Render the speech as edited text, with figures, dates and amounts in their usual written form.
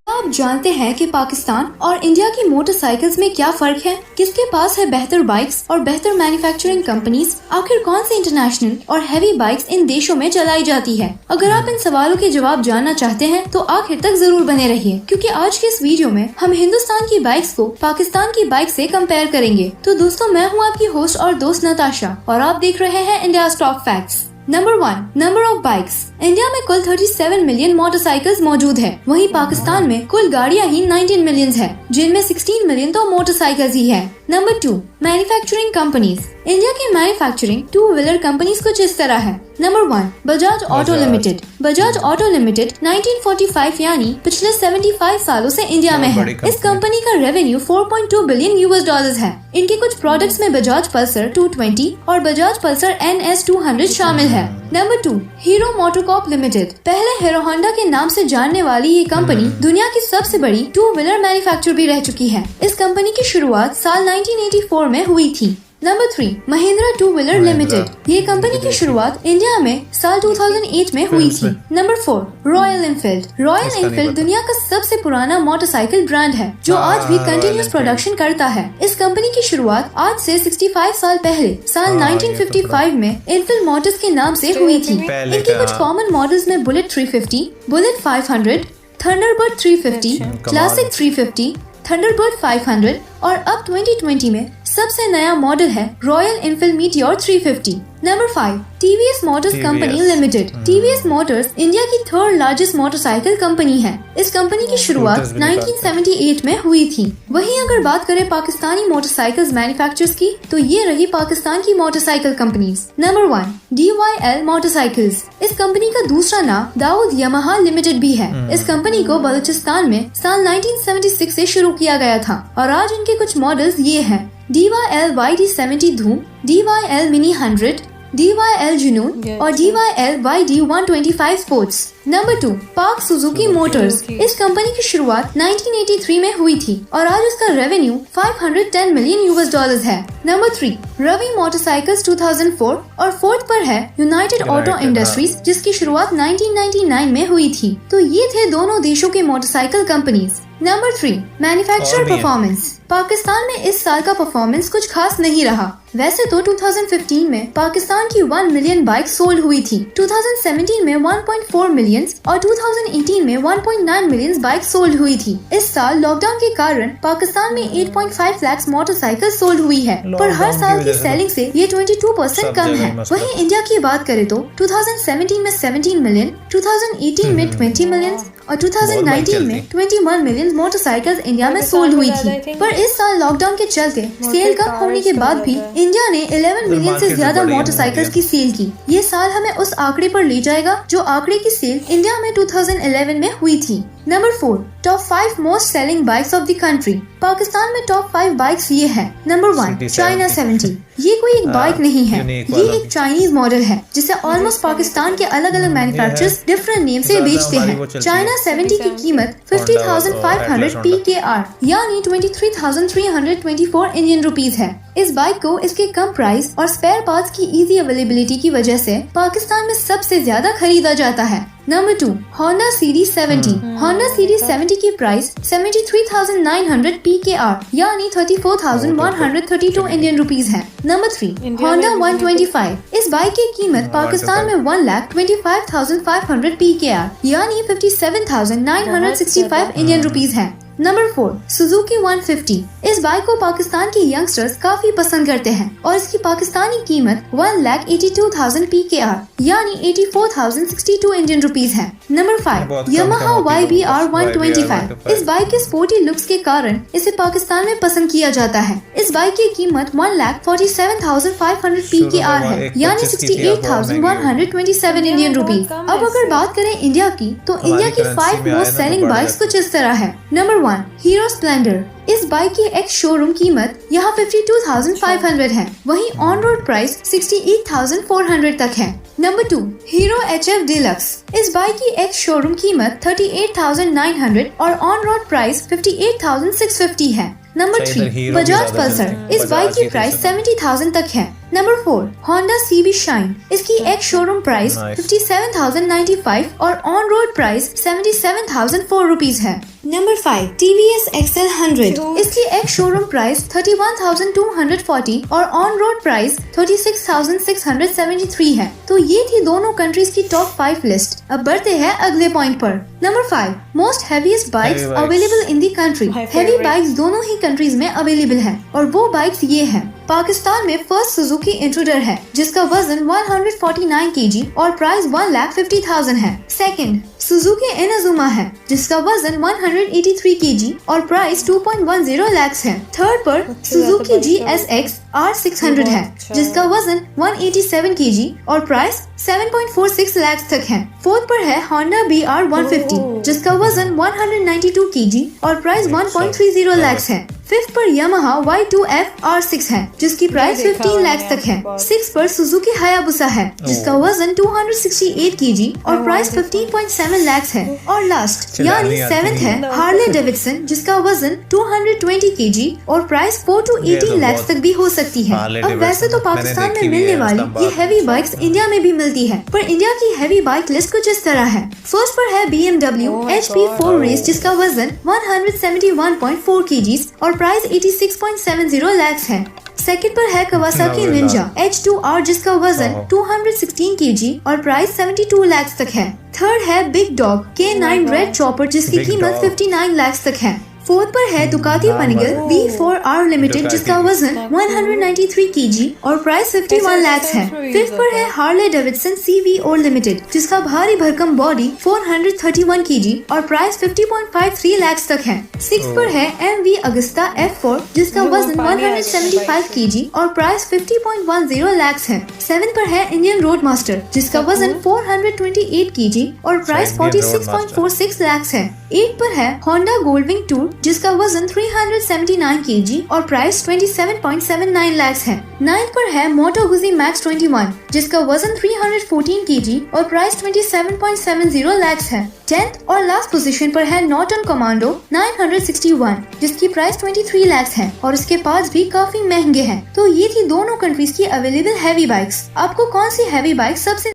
आप जानते हैं कि पाकिस्तान और इंडिया की मोटरसाइकिल्स में क्या फर्क है? किसके पास है बेहतर बाइक्स और बेहतर मैन्युफैक्चरिंग कंपनीज? आखिर कौन सी इंटरनेशनल और हैवी बाइक्स इन देशों में चलाई जाती है? अगर आप इन सवालों के जवाब जानना चाहते हैं तो आखिर तक जरूर बने रहिए, क्योंकि आज के इस वीडियो में हम हिंदुस्तान की बाइक्स को पाकिस्तान की बाइक से कंपेयर करेंगे। तो दोस्तों, मैं हूँ आपकी होस्ट और दोस्त नताशा और आप देख रहे हैं India top facts. Number 1, number of bikes. India में कुल 37 मिलियन मोटरसाइकिल्स मौजूद है, वहीं पाकिस्तान में कुल गाड़ियां ही 19 मिलियन है, जिनमें 16 मिलियन तो मोटरसाइकिल्स ही है। Number 2, manufacturing companies. इंडिया की मैन्युफैक्चरिंग टू व्हीलर कंपनीज कुछ इस तरह है। Number 1, Bajaj auto limited. Bajaj auto limited 1945 यानी पिछले 75 सालों से इंडिया में है। इस कंपनी का रेवेन्यू 4.2 बिलियन US है। इनके कुछ प्रोडक्ट्स में बजाज पल्सर 220 और बजाज पल्सर NS 200 शामिल है। Number 2, hero MotoCorp limited. पहले हीरो होंडा के नाम से जानने वाली ये कंपनी दुनिया की सबसे बड़ी टू व्हीलर मैन्युफैक्चरर भी रह चुकी है। इस कंपनी की शुरुआत साल 1984 में हुई थी। Number 3, Mahindra two wheeler limited. ये कंपनी की शुरुआत इंडिया में साल 2008 में हुई थी। Number 4, royal Enfield. Royal Enfield दुनिया का सबसे पुराना मोटरसाइकिल ब्रांड है, जो आज भी कंटिन्यूस प्रोडक्शन करता है। इस कंपनी की शुरुआत आज से 65 साल पहले साल 1955 में एनफील्ड मोटर्स के नाम से हुई थी। इनके कुछ कॉमन मॉडल्स में bullet 350, bullet 500, Thunderbird 350, classic 350, Thunderbird 500 और अब 2020 में सबसे नया मॉडल है royal Enfield meteor 350। Number 5, TVS Motors company limited. TVS Motors India की थर्ड लार्जेस्ट मोटरसाइकिल कंपनी है। इस कंपनी की शुरुआत 1978 में हुई थी। वहीं अगर बात करें पाकिस्तानी मोटरसाइकिल्स मैन्युफैक्चरर्स की, तो ये रही पाकिस्तान की motorcycle companies. Number 1, DYL motorcycles. इस कंपनी का दूसरा नाम दाऊद यामाहा लिमिटेड भी है। इस कंपनी को बलूचिस्तान में साल 1976 से शुरू किया गया था और आज इनके कुछ मॉडल्स ये हैं: DYL YD70 धूम, DYL मिनी 100, DYL जुनून और DYL YD 125 sports. Number 2, park Suzuki Motors. इस कंपनी की शुरुआत 1983 में हुई थी और आज उसका रेवेन्यू 510 मिलियन US है। नंबर 3, रवि मोटरसाइकिल्स 2004 और फोर्थ पर है यूनाइटेड ऑटो इंडस्ट्रीज, जिसकी शुरुआत 1999 में हुई थी। तो ये थे दोनों देशों के motorcycle companies. Number 3, manufacturer performance. Pakistan में इस साल का परफॉर्मेंस कुछ खास नहीं रहा। वैसे तो 2015 में पाकिस्तान की 1 मिलियन बाइक सोल्ड हुई थी, 2017 में 1.4 मिलियन और 2018 में 1.9 मिलियन बाइक सोल्ड हुई थी। इस साल लॉकडाउन के कारण पाकिस्तान में 8.5 लाख मोटरसाइकिल सोल्ड हुई है, पर हर साल की सेलिंग से ये 22% कम है। वहीं इंडिया की बात करें तो 2017 में 17 मिलियन, 2018 में 20 मिलियन और 2019 में 21 मिलियन मोटरसाइकिल्स इंडिया में सोल्ड हुई थी। पर इस साल लॉकडाउन के चलते सेल कम होने के बाद भी इंडिया ने 11 मिलियन से ज्यादा मोटरसाइकिल्स की सेल की। ये साल हमें उस आंकड़े पर ले जाएगा जो आंकड़े की सेल इंडिया में 2011 में हुई थी। Number 4, top 5 most selling bikes of the country. Pakistan में टॉप 5 बाइक्स ये है। Number 1, China 70। ये कोई एक बाइक नहीं है, ये एक चाइनीज मॉडल है जिसे ऑलमोस्ट पाकिस्तान के अलग अलग मैन्युफैक्चरर्स डिफरेंट नेम से बेचते हैं। चाइना 70 की कीमत 50,500 PKR यानी 23,324 इंडियन रुपीज है। इस बाइक को इसके कम प्राइस और स्पेयर पार्ट्स की इजी अवेलेबिलिटी की वजह से पाकिस्तान में सबसे ज्यादा खरीदा जाता है। Number 2, Honda series 70। Honda series 70 की प्राइस 73,900 PKR यानी 34,132 इंडियन रुपीज है। Number 3, Honda 125। इस बाइक की कीमत पाकिस्तान में 1,25,500 PKR यानी 57,965 इंडियन रुपीज है। Number 4, Suzuki 150। इस बाइक को पाकिस्तान के यंगस्टर्स काफी पसंद करते हैं और इसकी पाकिस्तानी कीमत 1,82,000 PKR यानी 84,062 इंडियन रुपीज है। Number 5, Yamaha YBR 125। इस बाइक के स्पोर्टी लुक्स के कारण इसे पाकिस्तान में पसंद किया जाता है। इस बाइक की कीमत 1,47,500 PKR है यानी 68,127 इंडियन रुपीज। अब अगर बात करें इंडिया की, तो इंडिया की 5 मोस्ट सेलिंग बाइक्स कुछ इस तरह है। Number 1, hero Splendor. इस बाइक की एक्स शोरूम कीमत यहाँ 52,500 है, वहीं ऑन रोड प्राइस 68,400 तक है। Number 2, hero HF deluxe. इस बाइक की एक्स शोरूम कीमत 38,900 और ऑन रोड प्राइस 58,650 है। Number 3, Bajaj Pulsar. इस बाइक की प्राइस 70,000 तक है। Number 4 Honda CB Shine। इसकी एक शोरूम प्राइस 57,095 और ऑन रोड प्राइस 77,004 रुपीज है। Number 5 TVS XL 100। इसकी एक शोरूम प्राइस 31,240 और ऑन रोड प्राइस 36,673 है। तो ये थी दोनों कंट्रीज की टॉप 5 लिस्ट। अब बढ़ते हैं अगले पॉइंट पर। Number 5 most heaviest bikes available in the country. Heavy bikes दोनों ही कंट्रीज में अवेलेबल है और वो बाइक्स ये हैं। पाकिस्तान में फर्स्ट सुजुकी इंट्रूडर है जिसका वजन 149 kg और प्राइस 1,50,000 है। सेकंड सुजुकी इनाजुमा है जिसका वजन 183 kg और प्राइस 2.10 लाख है। थर्ड पर सुजुकी GSX R600 है जिसका वजन 187 kg और प्राइस 7.46 लाख तक है। फोर्थ पर है Honda BR 150 जिसका वजन 192 kg और प्राइस 1.30 लाख है। फिफ्थ पर Yamaha Y2F R6 है जिसकी प्राइस 15 लाख तक है। सिक्स पर सुजुकी हायाबुसा है जिसका वजन 268 kg और प्राइस 15.7 लाख है। और लास्ट यानी सेवेंथ है हार्ले डेविडसन जिसका वजन 220 kg और प्राइस 4 to 18 लाख तक भी हो सकती है। अब वैसे तो पाकिस्तान में मिलने वाली ये हैवी बाइक्स इंडिया में भी मिलती है, पर इंडिया की हैवी बाइक लिस्ट कुछ इस तरह है। फर्स्ट पर है BMW HP4 रेस जिसका वजन 171.4 kg और प्राइस 86.70 लाख है। सेकंड पर है Kawasaki Ninja H2R जिसका वजन 216 kg और प्राइस 72 लाख तक है। थर्ड है big dog K9 red chopper जिसकी कीमत 59 लाख तक है। फोर्थ पर है दुकाती पनिगल V4R लिमिटेड जिसका वजन 193 kg और प्राइस 51 लाख है। फिफ्थ पर है हार्ले डेविडसन CVO लिमिटेड जिसका भारी भरकम बॉडी 431 kg और प्राइस 50.53 लाख तक है। सिक्स पर है MV Agusta F4 जिसका वजन 175 kg और प्राइस 50.10 लाख है। सेवन पर है इंडियन रोड मास्टर जिसका वजन 428 kg और प्राइस 46.46 लाख है। एट पर है Honda Goldwing Tour जिसका वजन 379 kg और प्राइस 27.79 लाख है। नाइन्थ पर है Moto Guzzi Max 21 जिसका वजन 314 kg और प्राइस 27.70 लाख है। 10th और लास्ट पोजीशन पर है Norton Commando 961 जिसकी प्राइस 23 लाख है और इसके पास भी काफी महंगे हैं। तो ये थी दोनों कंट्रीज की अवेलेबल हैवी बाइक्स। आपको कौन सी हैवी बाइक सबसे